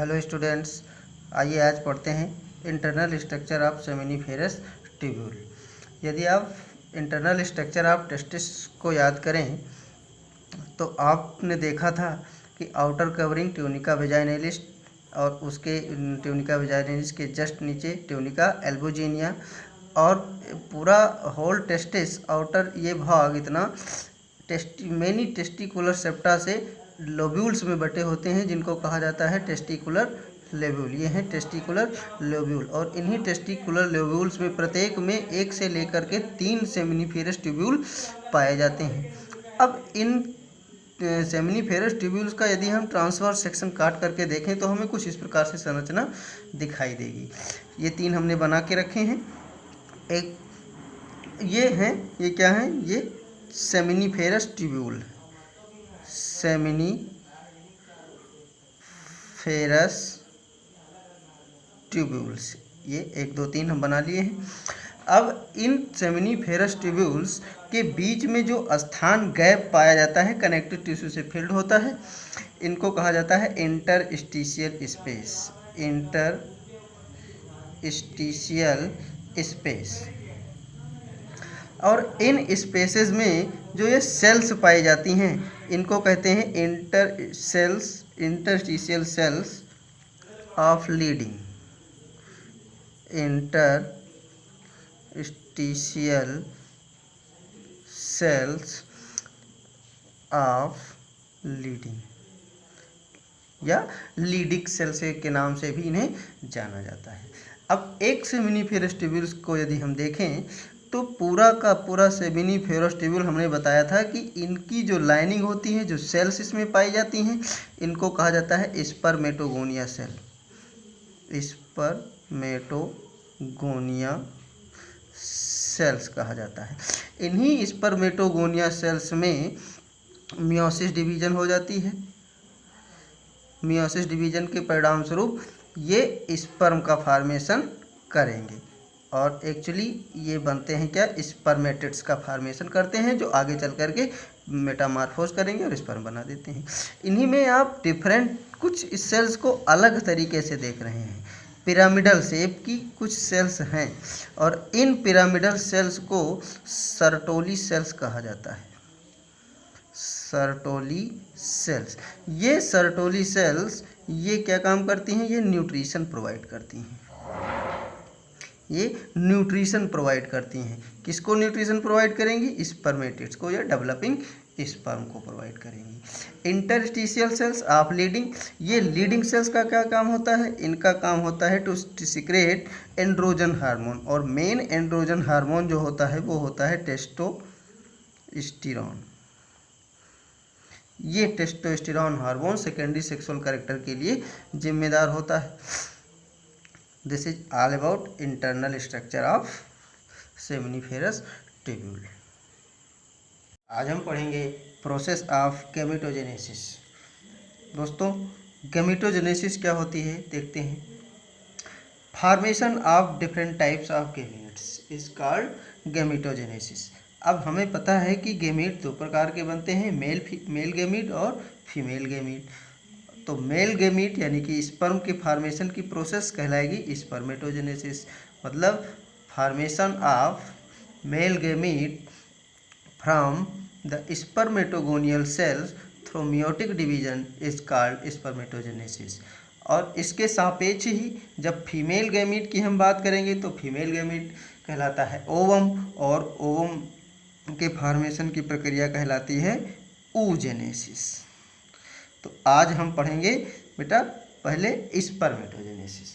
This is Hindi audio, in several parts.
हेलो स्टूडेंट्स, आइए आज पढ़ते हैं internal structure of seminiferous tubule. यदि आप इंटरनल स्ट्रक्चर ऑफ टेस्टिस को याद करें तो आपने देखा था कि आउटर कवरिंग ट्यूनिका वेजाइनलिस और उसके ट्यूनिका वेजाइनलिस के जस्ट नीचे ट्यूनिका एल्बोजेनिया और पूरा होल टेस्टिस आउटर ये भाग इतना मेनी टेस्टिकुलर सेप्टा से लोब्यूल्स में बटे होते हैं जिनको कहा जाता है टेस्टिकुलर लोब्यूल। ये हैं टेस्टिकुलर लोब्यूल और इन्हीं टेस्टिकुलर लोब्यूल्स में प्रत्येक में एक से लेकर के 3 सेमिनिफेरस ट्यूब्यूल पाए जाते हैं। अब इन सेमिनिफेरस ट्यूब्यूल्स का यदि हम ट्रांसवर्स सेक्शन काट करके देखें तो हमें कुछ इस प्रकार से संरचना दिखाई देगी। ये 3 हमने बना के रखे हैं। एक ये हैं, ये क्या हैं, ये सेमिनिफेरस ट्यूब्यूल, सेमिनिफेरस ट्यूब्यूल्स, ये 1 2 3 हम बना लिए हैं। अब इन सेमिनिफेरस ट्यूब्यूल्स के बीच में जो स्थान गैप पाया जाता है कनेक्टिव टिश्यू से फिल्ड होता है, इनको कहा जाता है इंटरस्टिशियल स्पेस, इंटरस्टिशियल स्पेस। और इन स्पेसेस में जो ये सेल्स पाई जाती हैं इनको कहते हैं interstitial cells of leading, interstitial cells of leading या लीडिक सेल्स के नाम से भी इन्हें जाना जाता है। अब एक सेमिनिफेरस ट्यूब्यूल्स को यदि हम देखें तो पूरा का पूरा सेमिनिफेरस ट्यूब्यूल हमने बताया था कि इनकी जो लाइनिंग होती है, जो सेल्स इसमें पाई जाती हैं, इनको कहा जाता है स्पर्मेटोगोनिया सेल, स्पर्मेटोगोनिया सेल्स कहा जाता है। इन्हीं स्पर्मेटोगोनिया सेल्स में मियोसिस डिवीजन हो जाती है। मियोसिस डिवीजन के परिणाम स्वरूप ये स्पर्म का फॉर्मेशन करेंगे और एक्चुअली ये बनते हैं क्या, स्पर्मेटिड्स का फॉर्मेशन करते हैं जो आगे चल करके मेटामॉर्फोज करेंगे और स्पर्म बना देते हैं। इन्हीं में आप डिफरेंट कुछ सेल्स को अलग तरीके से देख रहे हैं। पिरामिडल शेप की कुछ सेल्स हैं और इन पिरामिडल सेल्स को सर्टोली सेल्स कहा जाता है, सर्टोली सेल्स। ये सर्टोली सेल्स ये क्या काम करती हैं, ये न्यूट्रिशन प्रोवाइड करती हैं। ये न्यूट्रिशन प्रोवाइड करती हैं। किसको न्यूट्रिशन प्रोवाइड करेंगी, स्पर्मेटिड्स को या डेवलपिंग स्पर्म को प्रोवाइड करेंगी। इंटरस्टिशियल सेल्स ऑफ लीडिंग, ये लीडिंग सेल्स का क्या काम होता है, इनका काम होता है टू सिक्रेट एंड्रोजन हार्मोन और मेन एंड्रोजन हार्मोन जो होता है वो होता है टेस्टोस्टेरोन। ये testosterone hormone secondary sexual character के लिए जिम्मेदार होता है। This is all about internal structure of seminiferous tubule. आज हम पढ़ेंगे प्रोसेस ऑफ गैमेटोजेनेसिस। दोस्तों, गैमेटोजेनेसिस क्या होती है देखते हैं। Formation of different types of gametes is called gametogenesis. अब हमें पता है कि गैमेट 2 प्रकार के बनते हैं, मेल गैमेट और फीमेल गैमेट। तो मेल गैमेट यानी कि स्पर्म के फॉर्मेशन की प्रोसेस कहलाएगी स्पर्मेटोजेनेसिस, मतलब formation of male gamete from the spermatogonial cells through meiotic division is called spermatogenesis. और इसके सापेक्ष ही जब फीमेल गैमेट की हम बात करेंगे तो फीमेल गैमेट कहलाता है ओवम और ओवम के फॉर्मेशन की प्रक्रिया कहलाती है oogenesis। तो आज हम पढ़ेंगे बेटा पहले स्पर्मेटोजेनेसिस।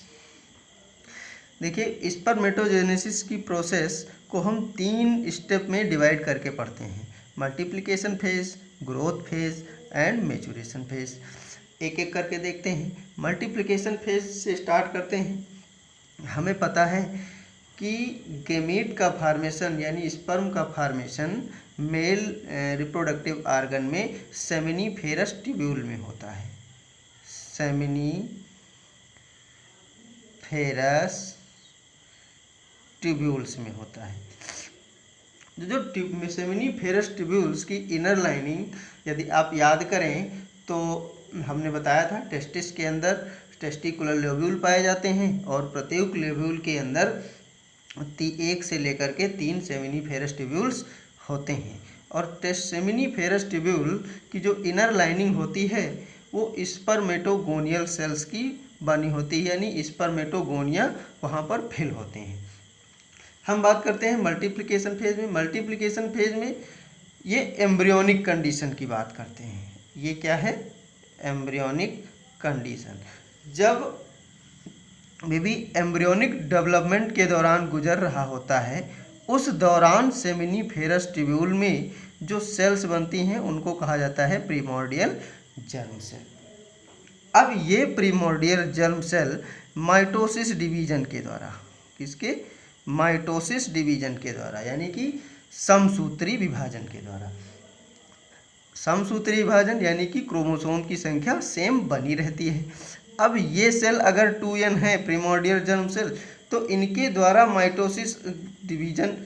देखिए, स्पर्मेटोजेनेसिस की प्रोसेस को हम 3 स्टेप में डिवाइड करके पढ़ते हैं, multiplication phase, growth phase and maturation phase. एक एक करके देखते हैं। मल्टीप्लिकेशन फेज से स्टार्ट करते हैं। हमें पता है कि गैमेट का फॉर्मेशन यानी स्पर्म का फॉर्मेशन मेल रिप्रोडक्टिव ऑर्गन में सेमिनिफेरस ट्यूब्यूल में होता है, सेमिनिफेरस ट्यूब्यूल्स में होता है। जो सेमिनिफेरस ट्यूब्यूल्स की इनर लाइनिंग यदि आप याद करें तो हमने बताया था टेस्टिस के अंदर टेस्टिकुलर लोब्यूल पाए जाते हैं और प्रत्येक लोब्यूल के अंदर 1 से लेकर के 3 सेमिनिफेरस ट्यूब्यूल्स होते हैं। और सेमिनिफेरस ट्यूब्यूल की जो इनर लाइनिंग होती है वो स्पर्मेटोगोनियल सेल्स की बनी होती है, यानी स्पर्मेटोगोनिया वहाँ पर फिल होते हैं। हम बात करते हैं मल्टीप्लिकेशन फेज में। मल्टीप्लिकेशन फेज में ये एम्ब्रियोनिक कंडीशन की बात करते हैं। ये क्या है? Embryonic condition. जब बेबी एम्ब्रियोनिक डेवलपमेंट के दौरान गुजर रहा होता है, उस दौरान सेमिनिफेरस ट्यूब्यूल में जो सेल्स बनती हैं उनको कहा जाता है प्रीमोर्डियल जर्म सेल। अब ये primordial germ cell mitosis division के द्वारा, किसके? माइटोसिस डिवीजन के द्वारा, यानी कि समसूत्री विभाजन के द्वारा। समसूत्री विभाजन यानी कि क्रोमोसोम की संख्या सेम बनी रहती है। अब ये सेल अगर 2n है प्रीमोर्डियल जर्म सेल, तो इनके द्वारा mitosis division,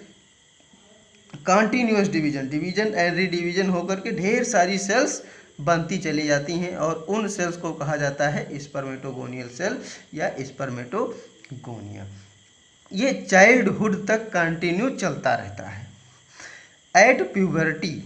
continuous division and redivision होकर के ढेर सारी सेल्स बनती चली जाती हैं और उन सेल्स को कहा जाता है स्पर्मेटोगोनियल सेल या स्पर्मेटोगोनिया। ये चाइल्डहुड तक कंटिन्यू चलता रहता है। एट प्यूबर्टी,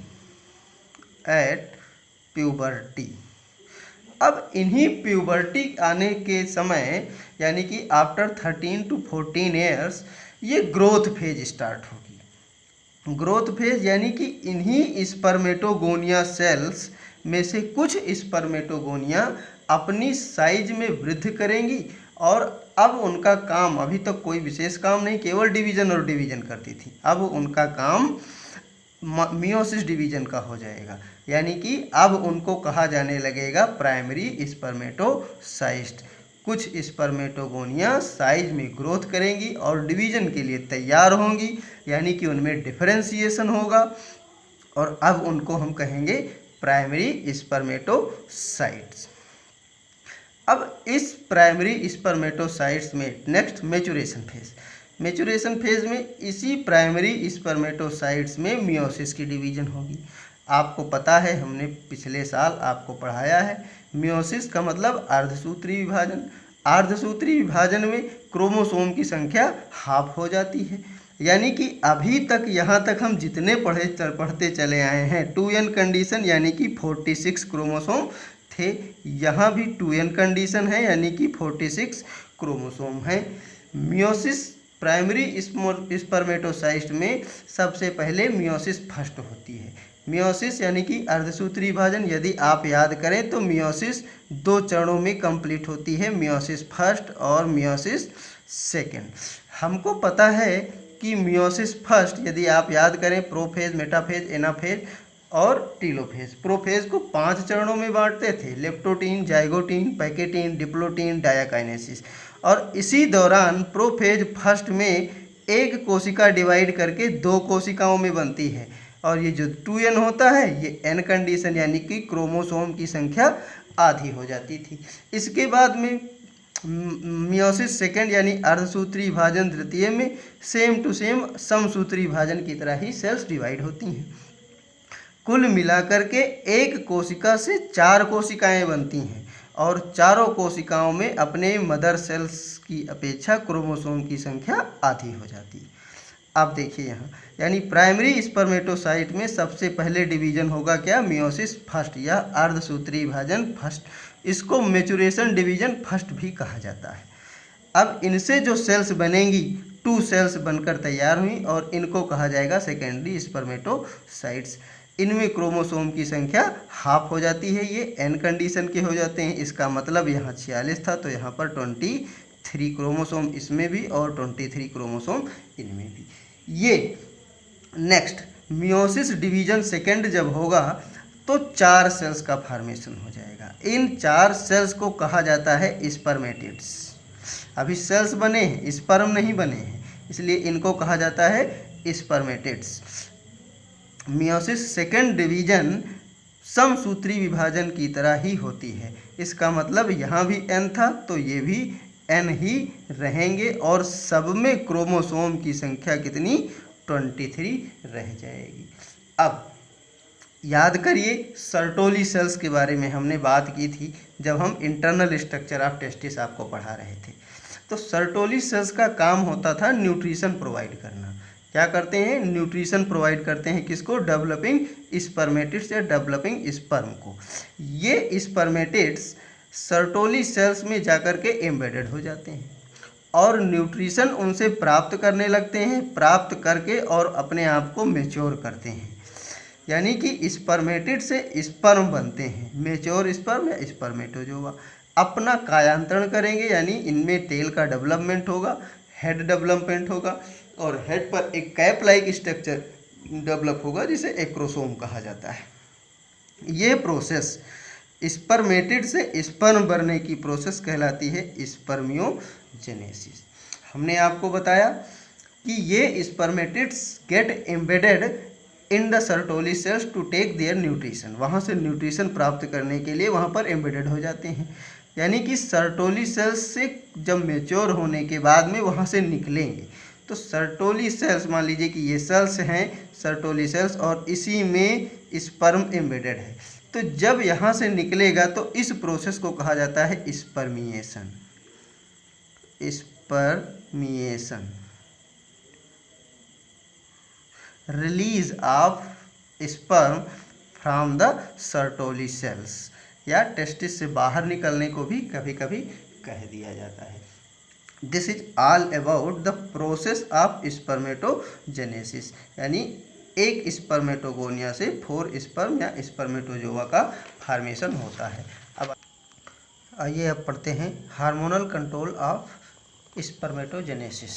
अब इन्हीं प्यूबर्टी आने के समय यानी कि आफ्टर 13 to 14 ईयर्स ये ग्रोथ फेज स्टार्ट होगी। ग्रोथ फेज यानी कि इन्हीं स्पर्मेटोगोनिया सेल्स में से कुछ स्पर्मेटोगोनिया अपनी साइज में वृद्धि करेंगी और अब उनका काम, अभी तक कोई विशेष काम नहीं, केवल डिवीजन और डिवीजन करती थी, अब उनका काम मियोसिस डिवीजन का हो जाएगा, यानी कि अब उनको कहा जाने लगेगा प्राइमरी स्पर्मेटोसाइस्ट। कुछ स्पर्मेटोगोनिया साइज में ग्रोथ करेंगी और डिवीजन के लिए तैयार होंगी, यानी कि उनमें डिफरेंशिएशन होगा और अब उनको हम कहेंगे प्राइमरी स्पर्मेटोसाइट्स। अब इस प्राइमरी स्पर्मेटोसाइट्स में next maturation phase. Maturation phase में इसी प्राइमरी स्पर्मेटोसाइट्स में मियोसिस की डिवीजन होगी। आपको पता है, हमने पिछले साल आपको पढ़ाया है, मियोसिस का मतलब अर्धसूत्री विभाजन। अर्धसूत्री विभाजन में क्रोमोसोम की संख्या हाफ हो जाती है, यानी कि अभी तक यहाँ तक हम जितने पढ़ते चले आए हैं 2n कंडीशन यानी कि 46 क्रोमोसोम थे, यहाँ भी 2n कंडीशन है यानी कि 46 क्रोमोसोम है। मियोसिस प्राइमरी स्पर्मेटोसाइस्ट में सबसे पहले मियोसिस फर्स्ट होती है। मियोसिस यानी कि अर्धसूत्री विभाजन, यदि आप याद करें तो मियोसिस 2 चरणों में कंप्लीट होती है, मियोसिस फर्स्ट और मियोसिस सेकेंड। हमको पता है कि मियोसिस फर्स्ट, यदि आप याद करें, प्रोफेज, मेटाफेज, एनाफेज और टीलोफेज। प्रोफेज को 5 चरणों में बांटते थे, लेप्टोटीन, जाइगोटीन, पैकेटीन, डिप्लोटीन, डायाकाइनेसिस। और इसी दौरान प्रोफेज फर्स्ट में एक कोशिका डिवाइड करके 2 कोशिकाओं में बनती है और ये जो 2n होता है ये n कंडीशन यानी कि क्रोमोसोम की संख्या आधी हो जाती थी। इसके बाद में मियोसिस सेकेंड यानी अर्धसूत्री विभाजन द्वितीय में सेम टू सेम समसूत्री विभाजन की तरह ही सेल्स डिवाइड होती हैं। कुल मिलाकर के एक कोशिका से 4 कोशिकाएं बनती हैं और चारों कोशिकाओं में अपने मदर सेल्स की अपेक्षा क्रोमोसोम की संख्या आधी हो जाती है। अब देखिए यहाँ, यानी प्राइमरी स्पर्मेटोसाइट में सबसे पहले डिवीजन होगा क्या? मियोसिस फर्स्ट या अर्धसूत्री विभाजन फर्स्ट। इसको मैच्योरेशन डिवीजन फर्स्ट भी कहा जाता है। अब इनसे जो सेल्स बनेंगी 2 सेल्स बनकर तैयार हुई और इनको कहा जाएगा सेकेंडरी स्पर्मेटोसाइट्स। इनमें क्रोमोसोम की संख्या हाफ हो जाती है, ये n कंडीशन के हो जाते हैं। इसका मतलब यहाँ 46 था तो यहाँ पर 23 क्रोमोसोम इसमें भी और 23 क्रोमोसोम इनमें भी। ये नेक्स्ट मियोसिस डिवीजन सेकेंड जब होगा तो 4 सेल्स का फॉर्मेशन हो जाएगा। इन 4 सेल्स को कहा जाता है स्पर्मेटिड्स। अभी सेल्स बने हैं, स्पर्म नहीं बने हैं, इसलिए इनको कहा जाता है स्पर्मेटिड्स। मियोसिस सेकेंड डिवीजन समसूत्री विभाजन की तरह ही होती है। इसका मतलब यहाँ भी n था तो ये भी n ही रहेंगे और सब में क्रोमोसोम की संख्या कितनी? 23 रह जाएगी। अब याद करिए सर्टोली सेल्स के बारे में हमने बात की थी जब हम इंटरनल स्ट्रक्चर ऑफ टेस्टिस आपको पढ़ा रहे थे। तो सर्टोली सेल्स का काम होता था न्यूट्रिशन प्रोवाइड करना। क्या करते हैं? न्यूट्रिशन प्रोवाइड करते हैं किसको? डेवलपिंग स्पर्मेटिड्स या डेवलपिंग स्पर्म को। ये स्पर्मेटिड्स सर्टोली सेल्स में जाकर के एम्बेडेड हो जाते हैं और न्यूट्रिशन उनसे प्राप्त करने लगते हैं, प्राप्त करके और अपने आप को मैच्योर करते हैं। यानी कि स्पर्मेटिड से स्पर्म बनते हैं, मैच्योर स्पर्म या स्पर्मेटोजोआ अपना कायांतरण करेंगे, यानी इनमें टेल का डेवलपमेंट होगा, हेड डेवलपमेंट होगा और हेड पर एक कैप लाइक स्ट्रक्चर डेवलप होगा जिसे एक्रोसोम कहा जाता है। ये प्रोसेस स्पर्मेटिड से स्पर्म बनने की प्रोसेस कहलाती है स्पर्मियोजेनेसिस। हमने आपको बताया कि ये spermatids get embedded in the Sertoli cells to take their nutrition, वहाँ से न्यूट्रिशन प्राप्त करने के लिए वहाँ पर एम्बेडेड हो जाते हैं। यानी कि सर्टोली सेल्स से जब मेच्योर होने के बाद में वहाँ से निकलेंगे तो सर्टोली सेल्स, मान लीजिए कि ये सेल्स हैं सर्टोली सेल्स और इसी में स्पर्म एम्बेडेड है, तो जब यहाँ से निकलेगा तो इस प्रोसेस को कहा जाता है spermiation. Spermiation, release of sperm from the Sertoli sales, या टेस्टिस से बाहर निकलने को भी कभी कभी कह दिया जाता है। This is all about the process of spermatogenesis, यानी एक स्पर्मेटोगोनिया से 4 स्पर्म या स्पर्मेटोजोआ का फॉर्मेशन होता है। अब आइए अब पढ़ते हैं हार्मोनल कंट्रोल ऑफ स्पर्मेटोजेनेसिस।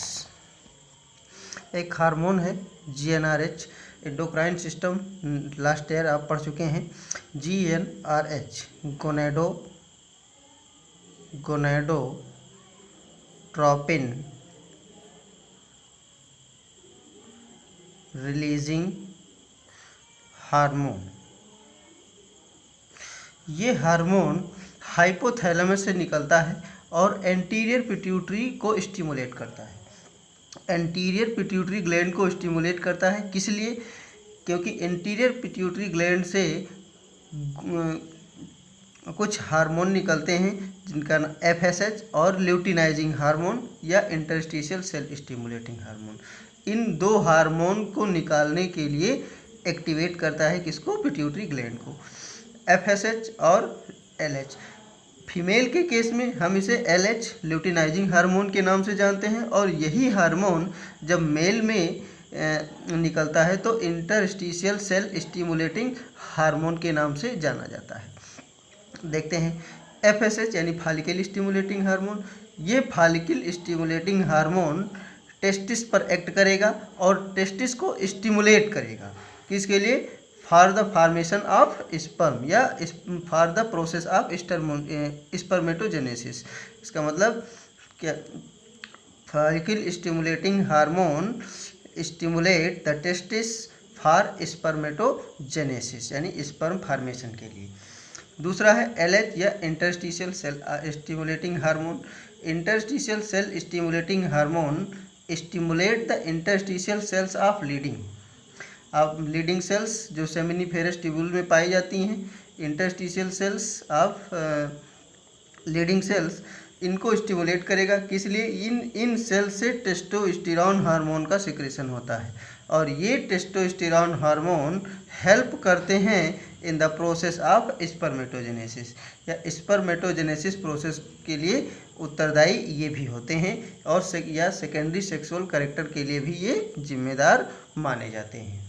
एक हार्मोन है GnRH, endocrine system, last year आप पढ़ चुके हैं। GnRH gonadotropin releasing hormone. ये हार्मोन हाइपोथैलेमस से निकलता है और एंटीरियर पिट्यूटरी को स्टिमुलेट करता है। एंटीरियर पिट्यूटरी ग्लैंड को स्टिमुलेट करता है, किस लिए? क्योंकि एंटीरियर पिट्यूटरी ग्लैंड से कुछ हार्मोन निकलते हैं जिनका नाम FSH और ल्यूटिनाइजिंग हार्मोन या इंटरस्टिशियल सेल स्टिमुलेटिंग हार्मोन। इन 2 हार्मोन को निकालने के लिए एक्टिवेट करता है किसको? पिट्यूटरी ग्लैंड को। FSH और LH। फीमेल के केस में हम इसे LH ल्यूटिनाइजिंग हार्मोन के नाम से जानते हैं और यही हार्मोन जब मेल में निकलता है तो इंटरस्टिशियल सेल स्टिमुलेटिंग हार्मोन के नाम से जाना जाता है। देखते हैं FSH यानी फॉलिकल स्टिमुलेटिंग हार्मोन। ये फॉलिकल स्टिमुलेटिंग हार्मोन टेस्टिस पर एक्ट करेगा और टेस्टिस को स्टिमुलेट करेगा, किसके लिए? For the formation of sperm या for the process of spermatogenesis. इसका मतलब क्या? Follicle stimulating hormone stimulate the testis for spermatogenesis, यानी स्पर्म फॉर्मेशन के लिए। दूसरा है LH या interstitial cell stimulating hormone. Interstitial cell stimulating hormone stimulate the interstitial cells of Leydig. अब लीडिंग सेल्स जो सेमिनिफेरस ट्यूब्यूल में पाई जाती हैं, interstitial cells of Leydig cells, इनको स्टिमुलेट करेगा, किस लिए? इन सेल्स से टेस्टोस्टेरोन हार्मोन का सिक्रेशन होता है और ये टेस्टोस्टेरोन हार्मोन हेल्प करते हैं in the process of spermatogenesis, या स्पर्मेटोजेनेसिस प्रोसेस के लिए उत्तरदायी ये भी होते हैं और या सेकेंडरी सेक्सुअल कैरेक्टर के लिए भी ये जिम्मेदार माने जाते हैं।